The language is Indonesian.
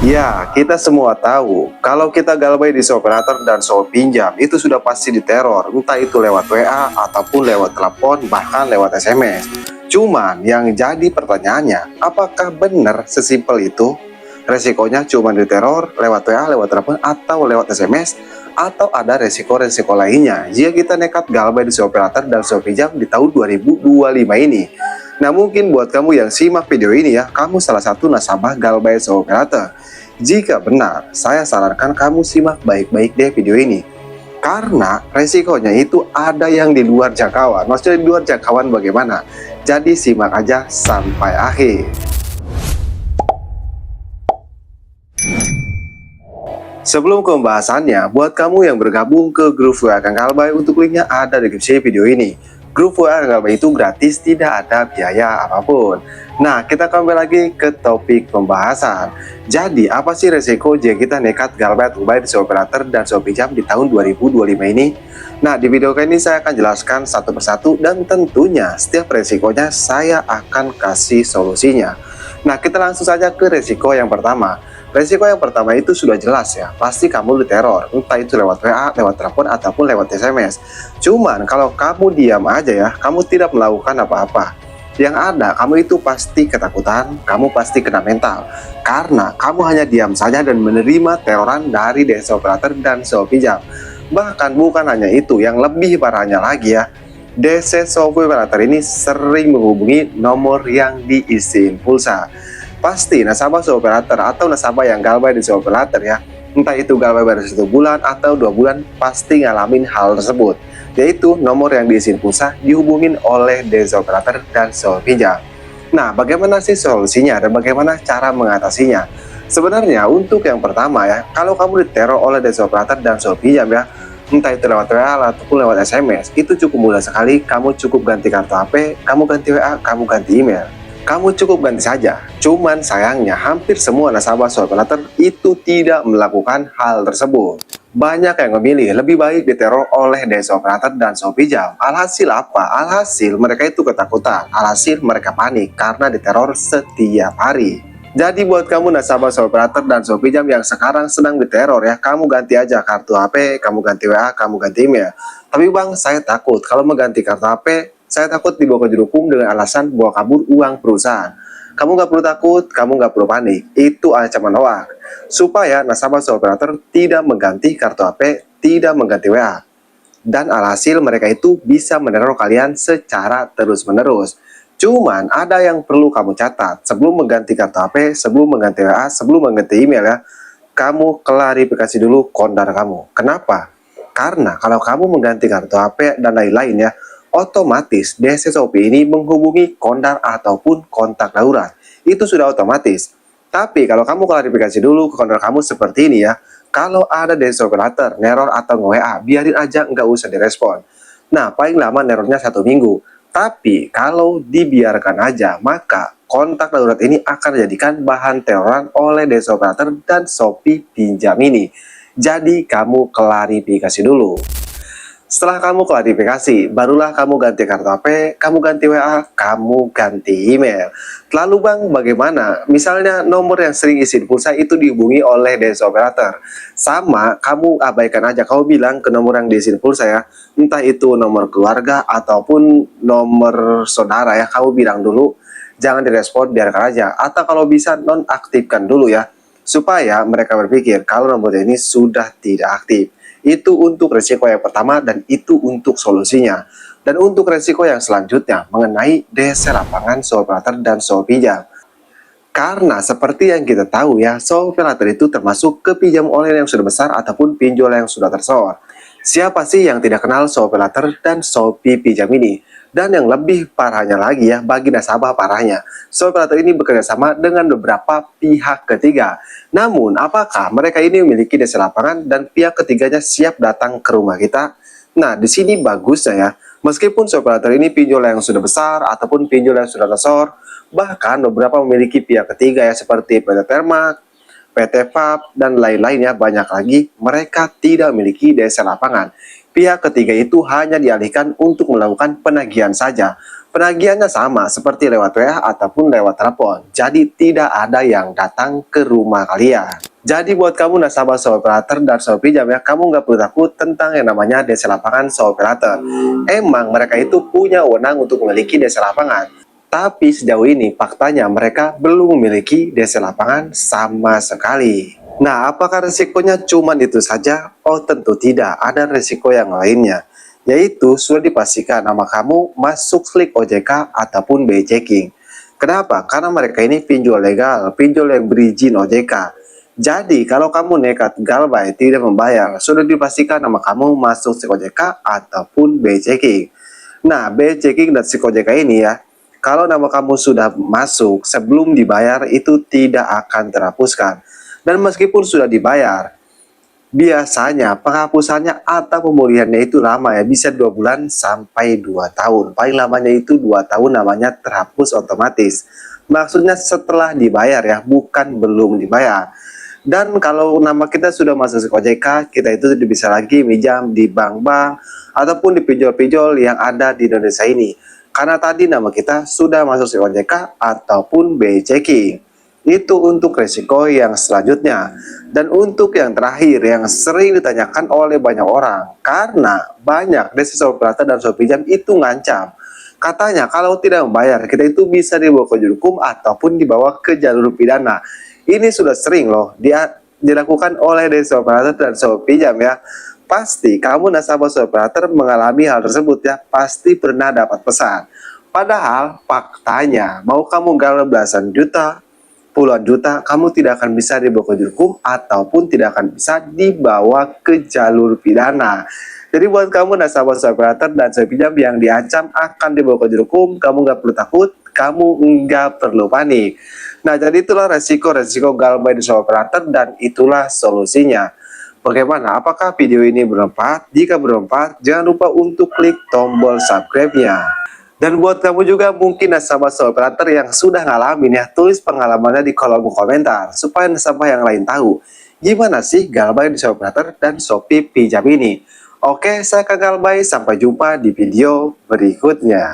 Ya, kita semua tahu kalau kita galbay di operator dan shop pinjam itu sudah pasti diteror, entah itu lewat WA ataupun lewat telepon, bahkan lewat SMS. Cuman yang jadi pertanyaannya, apakah benar sesimpel itu? Resikonya cuma diteror lewat WA, lewat telepon, atau lewat SMS, atau ada resiko-resiko lainnya jika kita nekat galbay di operator dan shop pinjam di tahun 2025 ini. Nah, mungkin buat kamu yang simak video ini ya, kamu salah satu nasabah galbay operator. Jika benar, saya sarankan kamu simak baik-baik deh video ini. Karena resikonya itu ada yang di luar jangkauan. Maksudnya di luar jangkauan bagaimana? Jadi simak aja sampai akhir. Sebelum ke pembahasannya, buat kamu yang bergabung ke grup WA Kang Galbay, untuk linknya ada di deskripsi video ini. Grup WA Kang Galbay itu gratis, tidak ada biaya apapun. Nah, kita kembali lagi ke topik pembahasan. Jadi, apa sih resiko jika kita nekat galbay di operator dan shop pinjam di tahun 2025 ini? Nah, di video kali ini saya akan jelaskan satu persatu dan tentunya setiap resikonya saya akan kasih solusinya. Nah, kita langsung saja ke resiko yang pertama. Resiko yang pertama itu sudah jelas ya, pasti kamu diteror, entah itu lewat WA, lewat telepon, ataupun lewat SMS. Cuman kalau kamu diam aja ya, kamu tidak melakukan apa-apa. Yang ada, kamu itu pasti ketakutan, kamu pasti kena mental. Karena kamu hanya diam saja dan menerima teroran dari desa operator dan shop pinjam. Bahkan bukan hanya itu, yang lebih parahnya lagi ya, DC shop operator ini sering menghubungi nomor yang diisiin pulsa. Pasti nasabah operator atau nasabah yang galbay di operator ya, entah itu galbay baru 1 bulan atau 2 bulan, pasti ngalamin hal tersebut, yaitu nomor yang diisiin pulsa dihubungin oleh desa operator dan shop pinjam. Nah, bagaimana sih solusinya dan bagaimana cara mengatasinya? Sebenarnya untuk yang pertama ya, kalau kamu diteror oleh desa operator dan shop pinjam ya, entah itu lewat WA ataupun lewat SMS, itu cukup mudah sekali. Kamu cukup ganti kartu HP, kamu ganti WA, kamu ganti email. Kamu cukup ganti saja. Cuman sayangnya hampir semua nasabah operator itu tidak melakukan hal tersebut. Banyak yang memilih lebih baik diteror oleh desa operator dan shop pinjam. Alhasil apa? Alhasil mereka itu ketakutan. Alhasil mereka panik karena diteror setiap hari. Jadi buat kamu nasabah operator dan shop pinjam yang sekarang sedang diteror ya, kamu ganti aja kartu HP, kamu ganti WA, kamu ganti email. Tapi bang, saya takut kalau mengganti kartu HP, saya takut dibawa ke juru hukum dengan alasan bawa kabur uang perusahaan. Kamu nggak perlu takut, kamu nggak perlu panik. Itu ancaman hoak. Supaya nasabah operator tidak mengganti kartu HP, tidak mengganti WA. Dan alhasil mereka itu bisa meneror kalian secara terus-menerus. Cuman ada yang perlu kamu catat. Sebelum mengganti kartu HP, sebelum mengganti WA, sebelum mengganti email ya, kamu klarifikasi dulu kondar kamu. Kenapa? Karena kalau kamu mengganti kartu HP dan lain-lain ya, otomatis DC Shopee ini menghubungi kondar ataupun kontak darurat. Itu sudah otomatis. Tapi kalau kamu klarifikasi dulu ke kondar kamu seperti ini ya, kalau ada DC operator neror atau nge-WA, biarin aja, nggak usah direspon. Nah, paling lama nerornya 1 minggu. Tapi kalau dibiarkan aja, maka kontak darurat ini akan dijadikan bahan teroran oleh DC operator dan Shopee pinjam ini. Jadi kamu klarifikasi dulu. Setelah kamu klarifikasi, barulah kamu ganti kartu HP, kamu ganti WA, kamu ganti email. Lalu bang, bagaimana? Misalnya nomor yang sering isi pulsa itu dihubungi oleh desa operator. Sama, kamu abaikan aja, kamu bilang ke nomor yang diisi pulsa ya, entah itu nomor keluarga ataupun nomor saudara ya, kamu bilang dulu, jangan direspon, biarkan aja. Atau kalau bisa nonaktifkan dulu ya, supaya mereka berpikir kalau nomor ini sudah tidak aktif. Itu untuk resiko yang pertama dan itu untuk solusinya. Dan untuk resiko yang selanjutnya mengenai DC lapangan operator dan shop pinjam. Karena seperti yang kita tahu ya, operator itu termasuk ke pinjam online yang sudah besar ataupun pinjol yang sudah tersohor. Siapa sih yang tidak kenal operator dan Shopee pinjam ini? Dan yang lebih parahnya lagi ya, bagi nasabah parahnya, operator ini bekerja sama dengan beberapa pihak ketiga. Namun, apakah mereka ini memiliki desa lapangan dan pihak ketiganya siap datang ke rumah kita? Nah, di sini bagusnya ya, meskipun operator ini pinjol yang sudah besar ataupun pinjol yang sudah tersohor, bahkan beberapa memiliki pihak ketiga ya, seperti PT Termak, PT PAP, dan lain-lainnya banyak lagi, mereka tidak memiliki desa lapangan. Pihak ketiga itu hanya dialihkan untuk melakukan penagihan saja. Penagihannya sama seperti lewat WA ataupun lewat telepon. Jadi tidak ada yang datang ke rumah kalian. Jadi buat kamu nasabah Operator dan Shopee Jam ya, kamu nggak perlu takut tentang yang namanya DC lapangan Operator. Emang mereka itu punya wewenang untuk memiliki DC lapangan. Tapi sejauh ini faktanya mereka belum memiliki DC lapangan sama sekali. Nah, apakah resikonya cuma itu saja? Oh tentu tidak, ada resiko yang lainnya. Yaitu sudah dipastikan nama kamu masuk slik OJK ataupun BI checking. Kenapa? Karena mereka ini pinjol legal, pinjol yang berizin OJK. Jadi kalau kamu nekat galbay tidak membayar, sudah dipastikan nama kamu masuk slik OJK ataupun BI checking. Nah, BI checking dan slik OJK ini ya, kalau nama kamu sudah masuk sebelum dibayar itu tidak akan terhapuskan. Dan meskipun sudah dibayar, biasanya penghapusannya atau pemulihannya itu lama ya, bisa 2 bulan sampai 2 tahun. Paling lamanya itu 2 tahun namanya terhapus otomatis. Maksudnya setelah dibayar ya, bukan belum dibayar. Dan kalau nama kita sudah masuk ke OJK, kita itu bisa lagi minjam di bank-bank ataupun di pinjol-pinjol yang ada di Indonesia ini. Karena tadi nama kita sudah masuk ke OJK ataupun BI checking. Itu untuk resiko yang selanjutnya. Dan untuk yang terakhir yang sering ditanyakan oleh banyak orang, karena banyak DC Operator dan Shopee Jam itu ngancam. Katanya kalau tidak membayar kita itu bisa dibawa ke jalur hukum ataupun dibawa ke jalur pidana. Ini sudah sering loh dilakukan oleh DC Operator dan Shopee Jam ya. Pasti kamu nasabah Operator mengalami hal tersebut ya, pasti pernah dapat pesan. Padahal faktanya mau kamu galau belasan juta, puluhan juta, kamu tidak akan bisa dibawa ke jalur hukum ataupun tidak akan bisa dibawa ke jalur pidana. Jadi buat kamu nasabah Operator dan Shopee Jam yang diancam akan dibawa ke jalur hukum, kamu nggak perlu takut, kamu nggak perlu panik. Nah, jadi itulah resiko-resiko galbay di Operator dan itulah solusinya. Bagaimana? Apakah video ini bermanfaat? Jika bermanfaat, jangan lupa untuk klik tombol subscribe-nya. Dan buat kamu juga mungkin nasabah Operator yang sudah ngalamin ya, tulis pengalamannya di kolom komentar supaya nasabah yang lain tahu gimana sih galbay di Operator dan Shopee Pinjam ini. Oke, saya Kang Galbay, sampai jumpa di video berikutnya.